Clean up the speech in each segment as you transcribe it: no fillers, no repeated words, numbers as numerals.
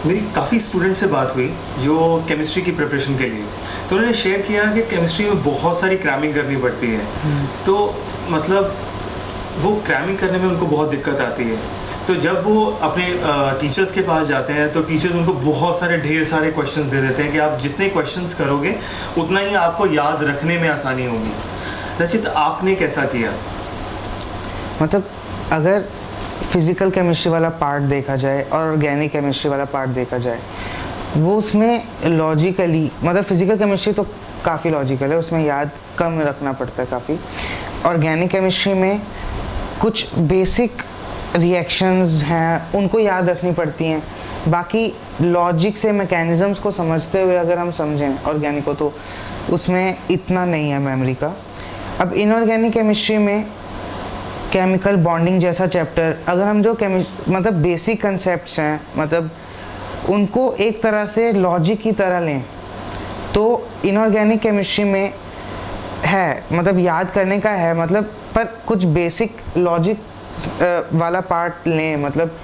मेरी काफ़ी स्टूडेंट से बात हुई जो केमिस्ट्री की प्रिपरेशन के लिए, तो उन्होंने शेयर किया कि केमिस्ट्री में बहुत सारी क्रैमिंग करनी पड़ती है। तो मतलब वो क्रैमिंग करने में उनको बहुत दिक्कत आती है। तो जब वो अपने टीचर्स के पास जाते हैं तो टीचर्स उनको बहुत सारे ढेर सारे क्वेश्चंस दे देते हैं कि आप जितने क्वेश्चंस करोगे उतना ही आपको याद रखने में आसानी होगी। रचित, आपने कैसा किया? मतलब अगर फिज़िकल केमिस्ट्री वाला पार्ट देखा जाए और ऑर्गेनिक केमिस्ट्री वाला पार्ट देखा जाए, वो उसमें लॉजिकली, मतलब फिज़िकल केमिस्ट्री तो काफ़ी लॉजिकल है, उसमें याद कम रखना पड़ता है काफ़ी। ऑर्गेनिक केमिस्ट्री में कुछ बेसिक रिएक्शंस हैं, उनको याद रखनी पड़ती हैं। बाकी लॉजिक से मैकेनिज़म्स को समझते हुए अगर हम समझें ऑर्गेनिक को, तो उसमें इतना नहीं है मेमोरी का। अब इनऑर्गेनिक केमिस्ट्री में केमिकल बॉन्डिंग जैसा चैप्टर, अगर हम जो मतलब बेसिक कंसेप्ट्स हैं, मतलब उनको एक तरह से लॉजिक की तरह लें, तो इनऑर्गेनिक केमिस्ट्री में है, मतलब याद करने का है, मतलब पर कुछ बेसिक लॉजिक वाला पार्ट लें, मतलब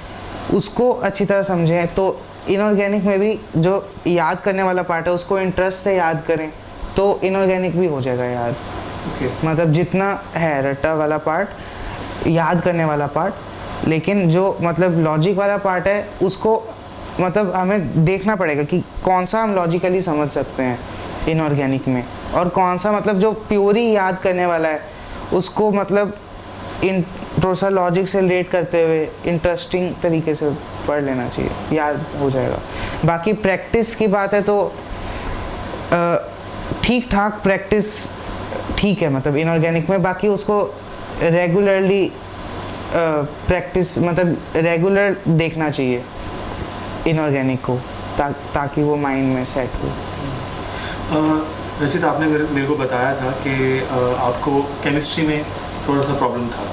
उसको अच्छी तरह समझें, तो इनऑर्गेनिक में भी जो याद करने वाला पार्ट है उसको इंटरेस्ट से याद करें तो इनऑर्गेनिक भी हो जाएगा याद। मतलब जितना है रट्टा वाला पार्ट, याद करने वाला पार्ट, लेकिन जो मतलब लॉजिक वाला पार्ट है उसको मतलब हमें देखना पड़ेगा कि कौन सा हम लॉजिकली समझ सकते हैं इनऑर्गेनिक में, और कौन सा मतलब जो प्योरी याद करने वाला है उसको मतलब थोड़ा सा लॉजिक से रिलेट करते हुए इंटरेस्टिंग तरीके से पढ़ लेना चाहिए, याद हो जाएगा। बाकी प्रैक्टिस की बात है तो ठीक ठाक प्रैक्टिस ठीक है मतलब इनऑर्गेनिक में, बाकी उसको रेगुलरली प्रैक्टिस मतलब रेगुलर देखना चाहिए इनऑर्गेनिक को, ताकि वो माइंड में सेट हो। रचित, आपने मेरे को बताया था कि आपको केमिस्ट्री में थोड़ा सा प्रॉब्लम था।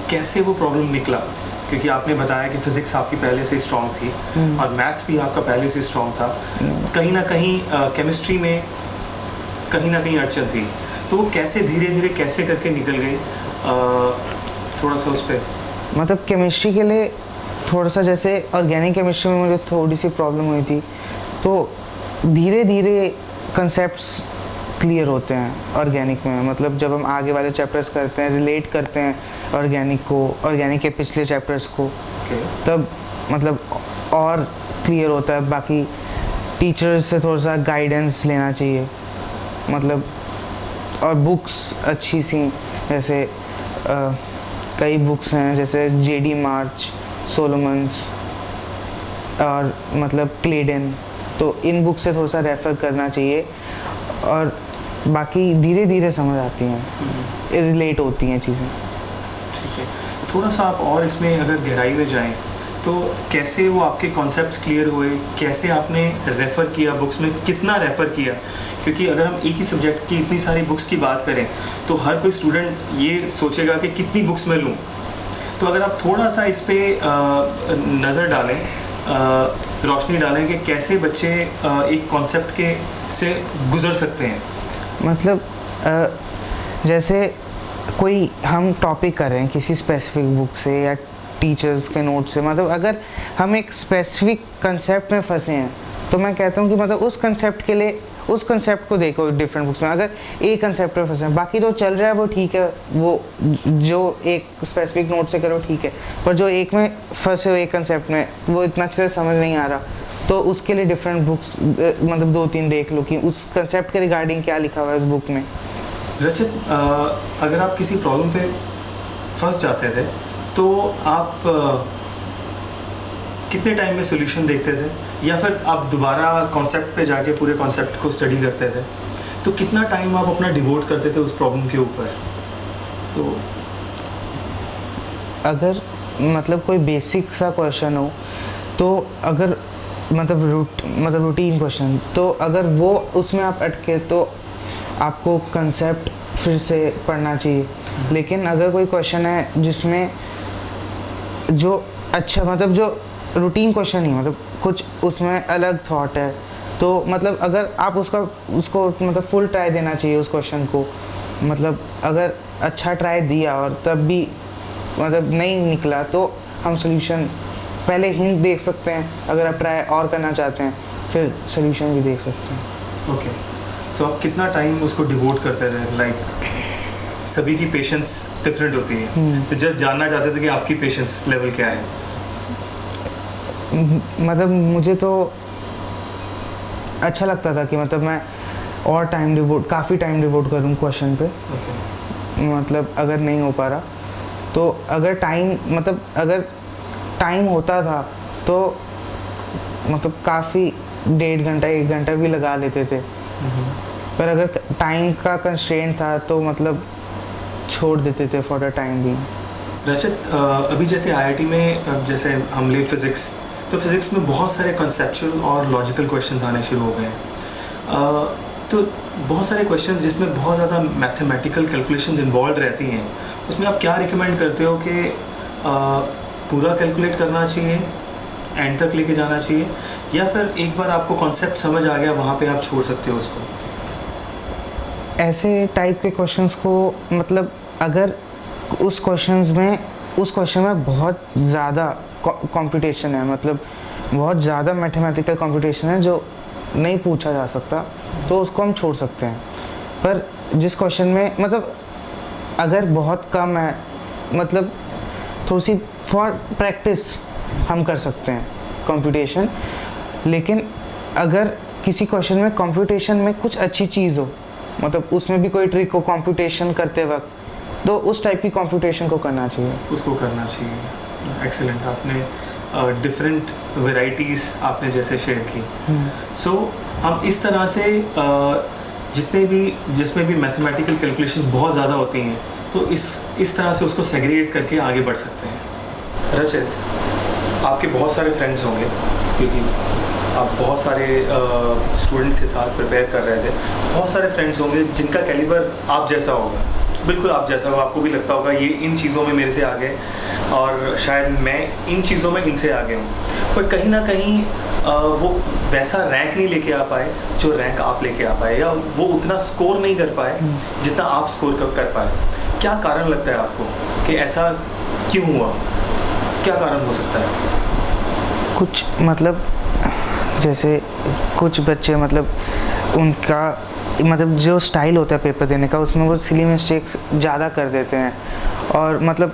कैसे वो प्रॉब्लम निकला? क्योंकि आपने बताया कि फिज़िक्स आपकी पहले से स्ट्रॉन्ग थी और मैथ्स भी आपका पहले से स्ट्रॉन्ग था। कहीं ना कहीं केमिस्ट्री में कहीं ना कहीं अड़चन थी, तो वो कैसे धीरे धीरे कैसे करके निकल गई? थोड़ा सा उस पर मतलब केमिस्ट्री के लिए थोड़ा सा, जैसे ऑर्गेनिक केमिस्ट्री में मुझे थोड़ी सी प्रॉब्लम हुई थी, तो धीरे धीरे कंसेप्ट्स क्लियर होते हैं ऑर्गेनिक में। मतलब जब हम आगे वाले चैप्टर्स करते हैं, रिलेट करते हैं ऑर्गेनिक को, ऑर्गेनिक के पिछले चैप्टर्स को, तब मतलब और क्लियर होता है। बाकी टीचर्स से थोड़ा सा गाइडेंस लेना चाहिए, मतलब और बुक्स अच्छी सी, जैसे कई बुक्स हैं जैसे जेडी मार्च, सोलोमन्स और मतलब क्लेडन, तो इन बुक से थोड़ा सा रेफ़र करना चाहिए और बाकी धीरे धीरे समझ आती हैं, रिलेट होती हैं चीज़ें। ठीक है, थोड़ा सा आप और इसमें अगर गहराई में जाएं तो कैसे वो आपके कॉन्सेप्ट्स क्लियर हुए, कैसे आपने रेफ़र किया बुक्स में, कितना रेफ़र किया? क्योंकि अगर हम एक ही सब्जेक्ट की इतनी सारी बुक्स की बात करें तो हर कोई स्टूडेंट ये सोचेगा कि कितनी बुक्स मैं लूँ। तो अगर आप थोड़ा सा इस पर नज़र डालें, रोशनी डालें कि कैसे बच्चे एक कॉन्सेप्ट के से गुज़र सकते हैं। मतलब जैसे कोई हम टॉपिक कर रहे हैं किसी स्पेसिफिक बुक से या टीचर्स के नोट से, मतलब अगर हम एक स्पेसिफिक कंसेप्ट में फंसे हैं तो मैं कहता हूँ कि मतलब उस कंसेप्ट के लिए उस कंसेप्ट को देखो डिफरेंट बुक्स में। अगर एक कंसेप्ट में फंसे हैं, बाकी तो चल रहा है वो ठीक है, वो जो एक स्पेसिफिक नोट से करो ठीक है, पर जो एक में फंसे हो एक कंसेप्ट में वो इतना अच्छे से समझ नहीं आ रहा, तो उसके लिए डिफरेंट बुक्स मतलब 2-3 देख लो कि उस कंसेप्ट के रिगार्डिंग क्या लिखा हुआ है इस बुक में। रचित, अगर आप किसी प्रॉब्लम पे फंस जाते थे तो आप कितने टाइम में सोल्यूशन देखते थे, या फिर आप दोबारा कॉन्सेप्ट पे जाके पूरे कॉन्सेप्ट को स्टडी करते थे? तो कितना टाइम आप अपना डिवोट करते थे उस प्रॉब्लम के ऊपर? तो अगर मतलब कोई बेसिक सा क्वेश्चन हो, तो अगर मतलब रूटीन क्वेश्चन, तो अगर वो उसमें आप अटके तो आपको कंसेप्ट फिर से पढ़ना चाहिए। लेकिन अगर कोई क्वेश्चन है जिसमें जो अच्छा मतलब जो रूटीन क्वेश्चन ही मतलब कुछ उसमें अलग थॉट है, तो मतलब अगर आप उसको मतलब फुल ट्राई देना चाहिए उस क्वेश्चन को। मतलब अगर अच्छा ट्राई दिया और तब भी मतलब नहीं निकला तो हम सॉल्यूशन पहले हिंट देख सकते हैं, अगर आप ट्राई और करना चाहते हैं फिर सोल्यूशन भी देख सकते हैं। ओके, सो आप कितना टाइम उसको डिवोट करते थे? लाइक सभी की पेशेंस डिफरेंट होती है, तो जस्ट जानना चाहते थे कि आपकी पेशेंस लेवल क्या है। मतलब मुझे तो अच्छा लगता था कि मतलब मैं और काफ़ी टाइम डिवोट करूँ क्वेश्चन पे। मतलब अगर नहीं हो पा रहा तो अगर टाइम होता था तो मतलब काफ़ी 1.5 घंटा 1 घंटा भी लगा लेते थे। पर अगर टाइम का कंस्ट्रेंट था तो मतलब छोड़ देते थे फॉर द टाइम भी। रचित, अभी जैसे आईआईटी में जैसे हम ले फिज़िक्स, तो फिज़िक्स में बहुत सारे कंसेप्चुअल और लॉजिकल क्वेश्चंस आने शुरू हो गए हैं। तो बहुत सारे क्वेश्चंस जिसमें बहुत ज़्यादा मैथमेटिकल कैलकुलेशंस इन्वॉल्व रहती हैं, उसमें आप क्या रिकमेंड करते हो कि पूरा कैलकुलेट करना चाहिए, एंड तक लेके जाना चाहिए, या फिर एक बार आपको कॉन्सेप्ट समझ आ गया वहाँ पे आप छोड़ सकते हो उसको? ऐसे टाइप के क्वेश्चंस को मतलब अगर उस क्वेश्चन में बहुत ज़्यादा कंप्यूटेशन है, मतलब बहुत ज़्यादा मैथमेटिकल कंप्यूटेशन है जो नहीं पूछा जा सकता, तो उसको हम छोड़ सकते हैं। पर जिस क्वेश्चन में मतलब अगर बहुत कम है, मतलब थोड़ी सी फॉर प्रैक्टिस हम कर सकते हैं कंप्यूटेशन। लेकिन अगर किसी क्वेश्चन में कंप्यूटेशन में कुछ अच्छी चीज़ हो, मतलब उसमें भी कोई ट्रिक हो कंप्यूटेशन करते वक्त, तो उस टाइप की कंप्यूटेशन को करना चाहिए, उसको करना चाहिए। एक्सेलेंट, आपने डिफरेंट वेराइटीज़ आपने जैसे शेयर की। सो हम इस तरह से जिसमें भी मैथमेटिकल कैलकुलेशंस बहुत ज़्यादा होती हैं, तो इस तरह से उसको सेग्रीगेट करके आगे बढ़ सकते हैं। रचित, आपके बहुत सारे फ्रेंड्स होंगे क्योंकि आप बहुत सारे स्टूडेंट के साथ प्रिपेयर कर रहे थे। बहुत सारे फ्रेंड्स होंगे जिनका कैलिबर आप जैसा होगा, बिल्कुल आप जैसा होगा। आपको भी लगता होगा ये इन चीज़ों में मेरे से आगे, और शायद मैं इन चीज़ों में इनसे आगे हूँ। पर कहीं ना कहीं वो वैसा रैंक नहीं लेके आ पाए जो रैंक आप लेके आ पाए, या वो उतना स्कोर नहीं कर पाए जितना आप स्कोर कर पाए। क्या कारण लगता है आपको कि ऐसा क्यों हुआ? क्या कारण हो सकता है? कुछ मतलब जैसे कुछ बच्चे मतलब उनका मतलब जो स्टाइल होता है पेपर देने का, उसमें वो सिली मिस्टेक्स ज़्यादा कर देते हैं, और मतलब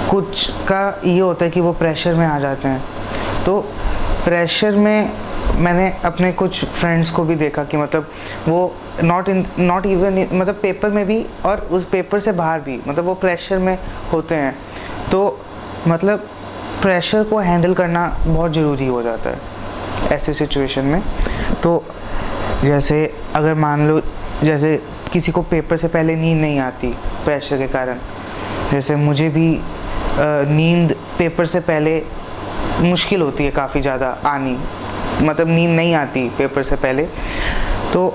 कुछ का ये होता है कि वो प्रेशर में आ जाते हैं। तो प्रेशर में मैंने अपने कुछ फ्रेंड्स को भी देखा कि मतलब वो नॉट इवन मतलब पेपर में भी और उस पेपर से बाहर भी मतलब वो प्रेशर में होते हैं। तो मतलब प्रेशर को हैंडल करना बहुत ज़रूरी हो जाता है ऐसे सिचुएशन में। तो जैसे अगर मान लो जैसे किसी को पेपर से पहले नींद नहीं आती प्रेशर के कारण, जैसे मुझे भी नींद पेपर से पहले मुश्किल होती है काफ़ी ज़्यादा आनी, मतलब नींद नहीं आती पेपर से पहले। तो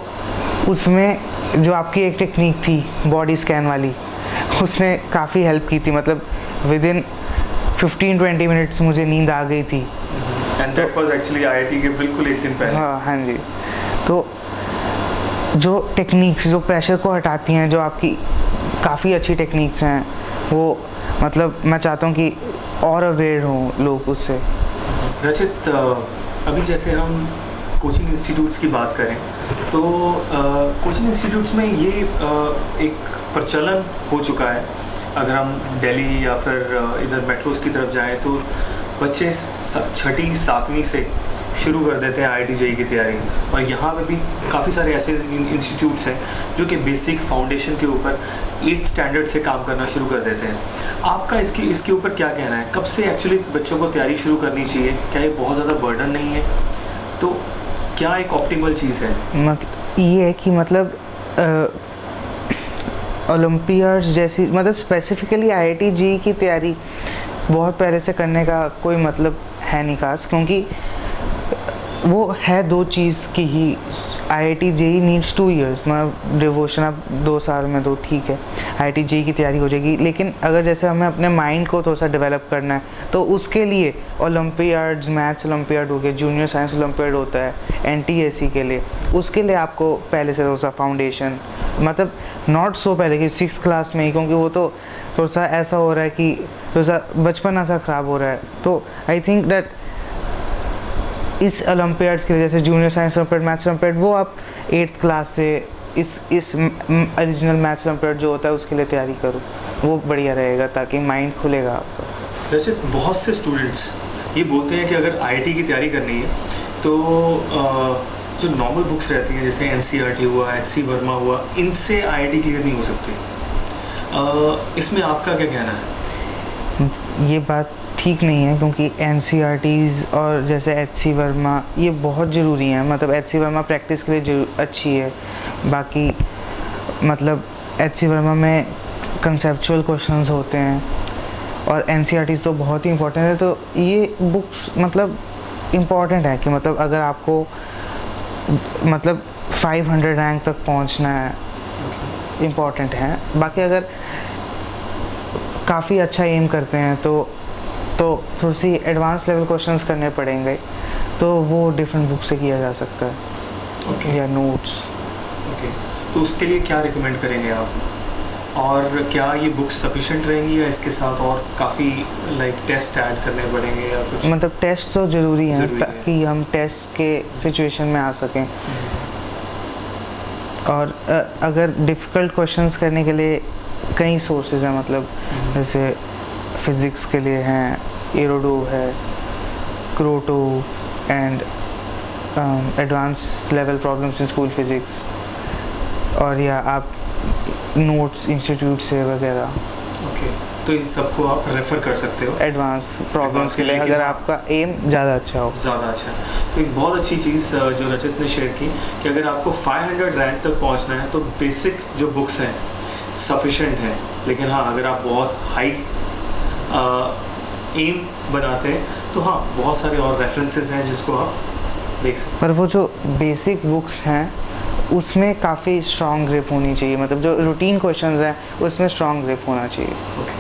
उसमें जो आपकी एक टेक्निक थी बॉडी स्कैन वाली, उसने काफ़ी हेल्प की थी। मतलब विदिन 15-20 मिनट्स मुझे नींद आ गई थी। And that was actually IIT के बिल्कुल एक दिन पहले। हाँ जी। तो जो टेक्निक्स जो प्रेशर को हटाती हैं, जो आपकी काफ़ी अच्छी टेक्निक्स हैं, वो मतलब मैं चाहता हूँ कि और अवेयर हों लोग उससे। रचित, अभी जैसे हम कोचिंग इंस्टीट्यूट्स की बात करें तो कोचिंग इंस्टीट्यूट्स में ये एक प्रचलन हो चुका है। अगर हम दिल्ली या फिर इधर मेट्रोस की तरफ जाएं तो बच्चे 6ठी 7वीं से शुरू कर देते हैं आईआईटी जेईई की तैयारी। और यहाँ पे भी काफ़ी सारे ऐसे इंस्टीट्यूट्स हैं जो कि बेसिक फाउंडेशन के ऊपर 8th स्टैंडर्ड से काम करना शुरू कर देते हैं। आपका इसके ऊपर क्या कहना है? कब से एक्चुअली बच्चों को तैयारी शुरू करनी चाहिए? क्या ये बहुत ज़्यादा बर्डन नहीं है? तो क्या एक ऑप्टिमल चीज़ है? मतलब ये है कि मतलब ओलंपियाड्स जैसी मतलब स्पेसिफिकली आईआईटी जेईई की तैयारी बहुत पहले से करने का कोई मतलब है नहीं खास, क्योंकि वो है 2 चीज़ की ही। आईआईटी जेईई नीड्स 2 years, मतलब डिवोशन आप 2 साल में दो, ठीक है आईआईटी जेईई की तैयारी हो जाएगी। लेकिन अगर जैसे हमें अपने माइंड को थोड़ा सा डेवलप करना है तो उसके लिए ओलंपियाड्स, मैथ्स ओलंपियाड हो गए, जूनियर साइंस ओलंपियाड होता है एनटीएससी के लिए, उसके लिए आपको पहले से थोड़ा सा फाउंडेशन, मतलब नॉट सो पहले कि 6th क्लास में ही, क्योंकि वो तो थोड़ा सा ऐसा हो रहा है कि थोड़ा सा बचपन ऐसा ख़राब हो रहा है। तो आई थिंक दैट इस ओलंपियाड्स के लिए, जैसे junior science olympiad, maths olympiad, वो आप 8th क्लास से इस ओरिजिनल मैथ्स ओलंपियाड जो होता है उसके लिए तैयारी करो, वो बढ़िया रहेगा ताकि माइंड खुलेगा आपका। रचित, बहुत से स्टूडेंट्स ये बोलते हैं कि अगर आईआईटी की तैयारी करनी है तो जो नॉर्मल बुक्स रहती हैं जैसे एनसीईआरटी हुआ, एचसी वर्मा हुआ, इनसे आईआईटी क्लियर नहीं हो सकती। इसमें आपका क्या कहना है? ये बात ठीक नहीं है, क्योंकि एनसीईआरटीज़ और जैसे एचसी वर्मा ये बहुत ज़रूरी हैं। मतलब एचसी वर्मा प्रैक्टिस के लिए अच्छी है, बाकी मतलब एचसी वर्मा में कंसेप्चुअल क्वेश्चंस होते हैं और एनसीईआरटीज़ तो बहुत ही इंपॉर्टेंट है। तो ये बुक्स मतलब इम्पॉर्टेंट है कि मतलब अगर आपको मतलब 500 रैंक तक पहुंचना है, इम्पॉर्टेंट है। बाकी अगर काफ़ी अच्छा एम करते हैं तो थोड़ी सी एडवांस लेवल क्वेश्चंस करने पड़ेंगे, तो वो डिफरेंट बुक से किया जा सकता है या नोट्स। तो उसके लिए क्या रिकमेंड करेंगे आप, और क्या ये बुक्स सफिशिएंट रहेंगी या इसके साथ और काफ़ी टेस्ट ऐड करने पड़ेंगे या कुछ? मतलब टेस्ट तो ज़रूरी है ताकि हम टेस्ट के सिचुएशन में आ सकें। और अगर डिफ़िकल्ट क्वेश्चंस करने के लिए कई सोर्सेज हैं, मतलब जैसे फिज़िक्स के लिए हैं, एरोडो है, Krotov and advance level problems in school physics, और या आप नोट्स इंस्टीट्यूट से वगैरह। तो इन सबको आप रेफ़र कर सकते हो एडवांस प्रॉब्लम्स के लिए, अगर आपका एम ज़्यादा अच्छा हो। ज़्यादा अच्छा। तो एक बहुत अच्छी चीज़ जो रचित ने शेयर की कि अगर आपको 500 रैंक तक पहुंचना है तो बेसिक जो बुक्स हैं सफिशेंट हैं, लेकिन हाँ अगर आप बहुत हाई एम बनाते हैं तो हाँ बहुत सारे और रेफरेंसेस हैं जिसको आप देख सकते हैं। पर वो जो बेसिक बुक्स हैं उसमें काफ़ी स्ट्रॉन्ग ग्रिप होनी चाहिए, मतलब जो रूटीन क्वेश्चंस हैं उसमें स्ट्रॉन्ग ग्रिप होना चाहिए।